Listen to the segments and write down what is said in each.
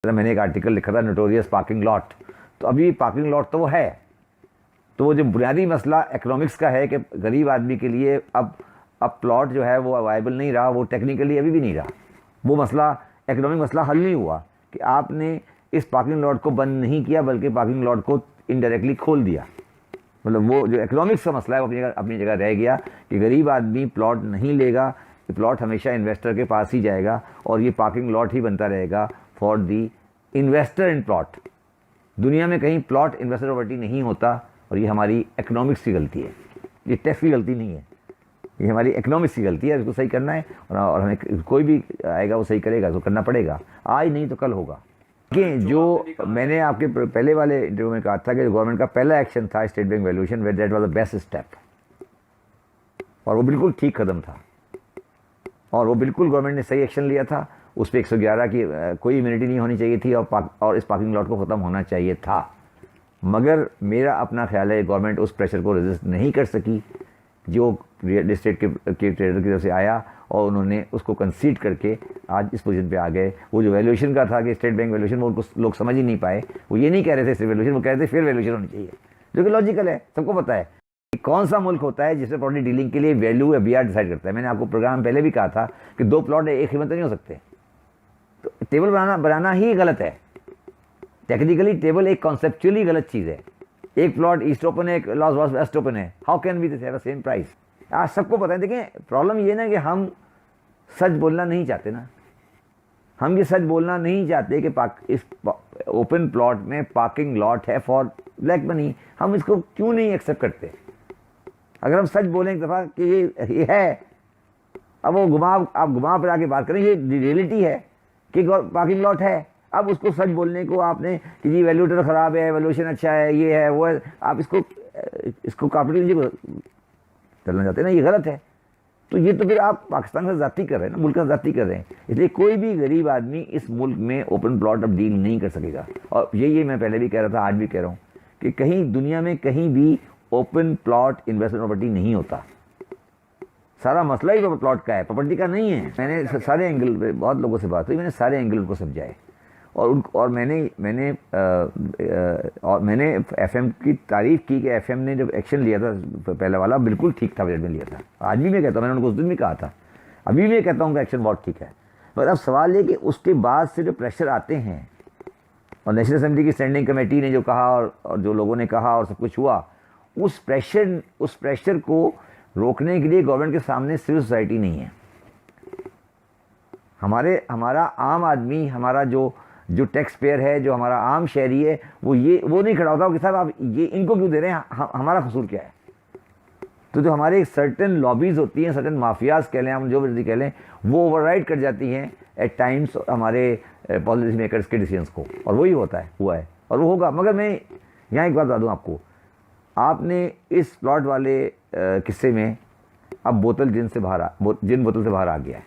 मैंने एक आर्टिकल लिखा था नोटोरियस पार्किंग लॉट। तो अभी पार्किंग लॉट तो वो है, तो वो जो बुनियादी मसला इकोनॉमिक्स का है कि गरीब आदमी के लिए अब प्लॉट जो है वो वायबल नहीं रहा, वो टेक्निकली अभी भी नहीं रहा। वो मसला इकोनॉमिक मसला हल नहीं हुआ कि आपने इस पार्किंग लॉट को बंद नहीं किया बल्कि पार्किंग लॉट को इनडायरेक्टली खोल दिया। मतलब वो जो इकोनॉमिक्स का मसला है वो अपनी जगह रह गया कि गरीब आदमी प्लॉट नहीं लेगा, प्लॉट हमेशा इन्वेस्टर के पास ही जाएगा और ये पार्किंग लॉट ही बनता रहेगा for the investor in plot. दुनिया में कहीं प्लॉट इन्वेस्टर प्रॉपर्टी नहीं होता और ये हमारी इकोनॉमिक्स की गलती है, ये टैक्स की गलती नहीं है, ये हमारी इकोनॉमिक्स की गलती है। इसको सही करना है और हमें कोई भी आएगा वो सही करेगा, इसको करना पड़ेगा, आज नहीं तो कल होगा। कि जो मैंने आपके पहले वाले इंटरव्यू में कहा था कि गवर्नमेंट का पहला एक्शन था state bank valuation, where that was the best step, और वो बिल्कुल ठीक कदम था और वो बिल्कुल गवर्नमेंट ने सही एक्शन लिया था। उस पर 111 की कोई इम्यूनिटी नहीं होनी चाहिए थी और इस पार्किंग लॉट को ख़त्म होना चाहिए था। मगर मेरा अपना ख्याल है गवर्नमेंट उस प्रेशर को रेजिस्ट नहीं कर सकी जो रियल एस्टेट के ट्रेडर की तरफ से आया और उन्होंने उसको कंसीड करके आज इस पोजीशन पे आ गए। वो जो वैल्यूएशन का था कि स्टेट बैंक वैल्यूएशन, वो उनको लोग समझ ही नहीं पाए। वो ये नहीं कह रहे थे सिर्फ वैल्यूएशन, वो कह रहे थे फेयर वैल्यूएशन होनी चाहिए, जो कि लॉजिकल है, सबको पता है कि कौन सा मुल्क होता है जिसमें प्रॉपर्टी डीलिंग के लिए वैल्यू या बीआर डिसाइड करता है। मैंने आपको प्रोग्राम पहले भी कहा था कि दो प्लॉट एक कीमत नहीं हो सकते, तो टेबल बनाना ही गलत है। टेक्निकली टेबल एक कॉन्सेप्चुअली गलत चीज़ है। एक प्लॉट ईस्ट ओपन है, एक लॉस वेस्ट ओपन है, how can be the same price? आज सबको पता है। देखिए प्रॉब्लम ये ना कि हम सच बोलना नहीं चाहते ना, हम ये सच बोलना नहीं चाहते कि इस ओपन प्लॉट में पार्किंग लॉट है फॉर ब्लैक मनी। हम इसको क्यों नहीं एक्सेप्ट करते? अगर हम सच बोलें एक दफ़ा कि ये है, अब वो आप घुमा फिरा के बात करें, ये रियलिटी है कि पार्किंग लॉट है। अब उसको सच बोलने को आपने कि जी वैल्यूएटर ख़राब है, वैल्यूएशन अच्छा है, ये है वो है, आप इसको कैपिटल चलना चाहते हैं ना, ये गलत है। तो ये तो फिर आप पाकिस्तान का ज़्यादती कर रहे हैं ना, मुल्क का ज़्यादती कर रहे हैं। इसलिए कोई भी गरीब आदमी इस मुल्क में ओपन प्लॉट अब डील नहीं कर सकेगा। और ये मैं पहले भी कह रहा था, आज भी कह रहा हूँ कि कहीं दुनिया में कहीं भी ओपन प्लॉट इन्वेस्टमेंट प्रॉपर्टी नहीं होता। सारा मसला ही प्लॉट का है, प्रॉपर्टी का नहीं है। मैंने सारे एंगल पे बहुत लोगों से बात हुई, मैंने सारे एंगल को समझाए और मैंने एफएम की तारीफ़ की कि एफएम ने जब एक्शन लिया था पहले वाला बिल्कुल ठीक था, बजट में लिया था। आज भी मैं कहता हूँ, मैंने उनको उस दिन भी कहा था, अभी भी कहता हूँ कि एक्शन बहुत ठीक है। पर अब सवाल ये कि उसके बाद से जो प्रेशर आते हैं और नेशनल असेंबली की स्टैंडिंग कमेटी ने जो कहा और जो लोगों ने कहा और सब कुछ हुआ, उस प्रेशर को रोकने के लिए गवर्नमेंट के सामने सिविल सोसाइटी नहीं है। हमारा आम आदमी, हमारा जो टैक्स पेयर है, जो हमारा आम शहरी है, वो नहीं खड़ा होता कि साहब आप ये इनको क्यों दे रहे हैं, हमारा कसूर क्या है? तो जो हमारे सर्टेन लॉबीज़ होती हैं, सर्टेन माफियाज कह लें, हम जो मर्जी कह लें, वो ओवरराइड कर जाती हैं एट टाइम्स हमारे पॉलिसी मेकर्स के डिसीजंस को, और वही हुआ है और वो होगा। मगर मैं यहाँ एक बात बता दूँ आपको, आपने इस प्लॉट वाले किस्से में अब जिन बोतल से बाहर आ गया है।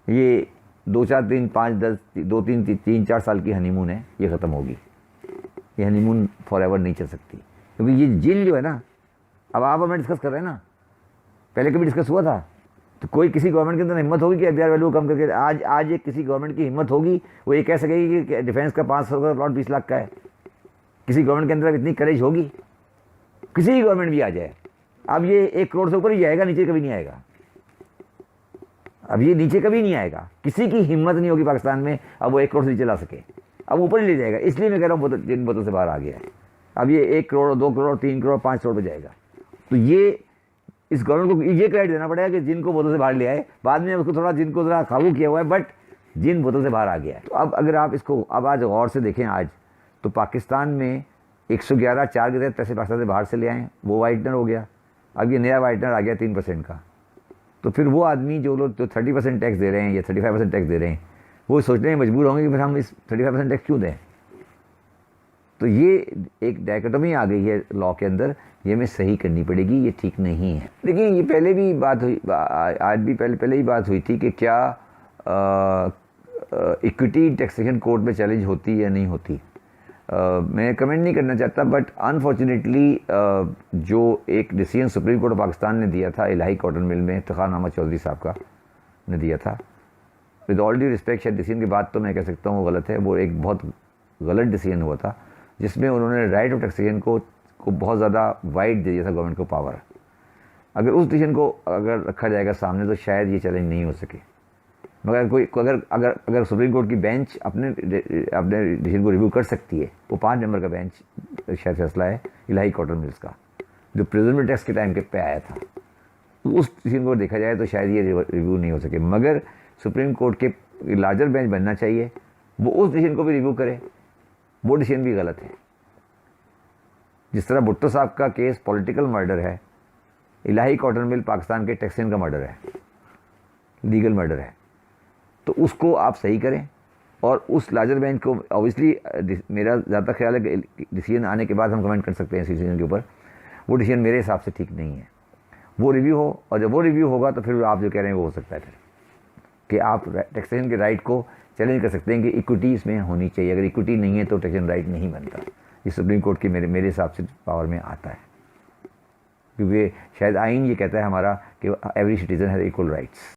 ये 2 4 3 5 10 2 3 3 4 साल की हनीमून है, ये ख़त्म होगी। ये हनीमून फॉर एवर नहीं चल सकती, क्योंकि ये जिन जो है ना, अब आप हमें डिस्कस कर रहे हैं ना, पहले कभी डिस्कस हुआ था? तो कोई किसी गवर्नमेंट के अंदर हिम्मत होगी कि एफबीआर वैल्यू कम करके आज एक किसी गवर्नमेंट की हिम्मत होगी वो ये कह सकेगी कि डिफेंस का 500 का प्लॉट 20 लाख का है? किसी गवर्नमेंट के अंदर इतनी करेज होगी? किसी भी गवर्नमेंट भी आ जाए, अब ये 1 करोड़ से ऊपर ही जाएगा, नीचे कभी नहीं आएगा। अब ये नीचे कभी नहीं आएगा, किसी की हिम्मत नहीं होगी पाकिस्तान में अब वो 1 करोड़ से नीचे ला सके, अब ऊपर ही ले जाएगा। इसलिए मैं कह रहा हूँ जिन बोतल से बाहर आ गया है, अब ये 1 करोड़ 2 करोड़ 3 करोड़ 5 करोड़ पे जाएगा। तो ये इस गवर्नमेंट को ये क्रेडिट देना पड़ेगा कि जिनको बोतल से बाहर ले आए, बाद में उसको थोड़ा जिनको थोड़ा काबू किया हुआ है, बट जिन बोतल से बाहर आ गया है। तो अब अगर आप इसको अब आज गौर से देखें, आज तो पाकिस्तान में 111(4) के तहत पैसे पाकिस्तान से बाहर से ले आए, वो वाइटनर हो गया। अब ये नया वाइटनर आ गया 3% का। तो फिर वो आदमी जो लोग तो 30% टैक्स दे रहे हैं या 35% टैक्स दे रहे हैं, वो सोचने में मजबूर होंगे कि फिर हम इस 35% टैक्स क्यों दें। तो ये एक डायकोटोमी आ गई है लॉ के अंदर, ये हमें सही करनी पड़ेगी, ये ठीक नहीं है। देखिए ये पहले भी बात हुई, आज भी पहले ही बात हुई थी कि क्या इक्विटी टैक्सेशन कोर्ट में चैलेंज होती या नहीं होती। मैं कमेंट नहीं करना चाहता, बट अनफॉर्चुनेटली जो एक decision supreme court of Pakistan ने दिया था इलाही कॉटन मिल में, इफ्तिखार अहमद चौधरी साहब का ने दिया था, विद ऑल ड्यू रिस्पेक्ट, शायद डिसीजन की बात तो मैं कह सकता हूँ वो गलत है, वो एक बहुत गलत डिसीजन हुआ था जिसमें उन्होंने राइट ऑफ टैक्सेशन को बहुत ज़्यादा वाइड दे दिया था गवर्नमेंट को पावर। अगर उस डिसीजन को अगर रखा जाएगा सामने तो शायद ये चैलेंज नहीं हो सके। मगर कोई अगर अगर अगर सुप्रीम कोर्ट की बेंच अपने डिसीजन को रिव्यू कर सकती है, वो 5 मेंबर का बेंच शायद फैसला है इलाही कॉटन मिल्स का, जो प्रिजनमेंट टैक्स के टाइम के पे आया था, उस डिसीजन को देखा जाए तो शायद ये रिव्यू नहीं हो सके। मगर सुप्रीम कोर्ट के लार्जर बेंच बनना चाहिए, वो उस डिसीजन को भी रिव्यू करे, वो डिसीजन भी गलत है। जिस तरह भुट्टो साहब का केस पॉलिटिकल मर्डर है, इलाही कॉटन मिल पाकिस्तान के टैक्सेशन का मर्डर है, लीगल मर्डर है, तो उसको आप सही करें। और उस लार्जर बेंच को ऑब्वियसली मेरा ज़्यादा ख्याल है कि डिसीजन आने के बाद हम कमेंट कर सकते हैं इस डिसीजन के ऊपर, वो डिसीजन मेरे हिसाब से ठीक नहीं है, वो रिव्यू हो। और जब वो रिव्यू होगा तो फिर आप जो कह रहे हैं वो हो सकता है फिर कि आप टैक्सेशन के राइट को चैलेंज कर सकते हैं कि इक्विटी इसमें होनी चाहिए। अगर इक्विटी नहीं है तो टैक्सेशन राइट नहीं बनता। ये सुप्रीम कोर्ट की मेरे हिसाब से पावर में आता है, क्योंकि शायद आइन ये कहता है हमारा कि every citizen has equal rights.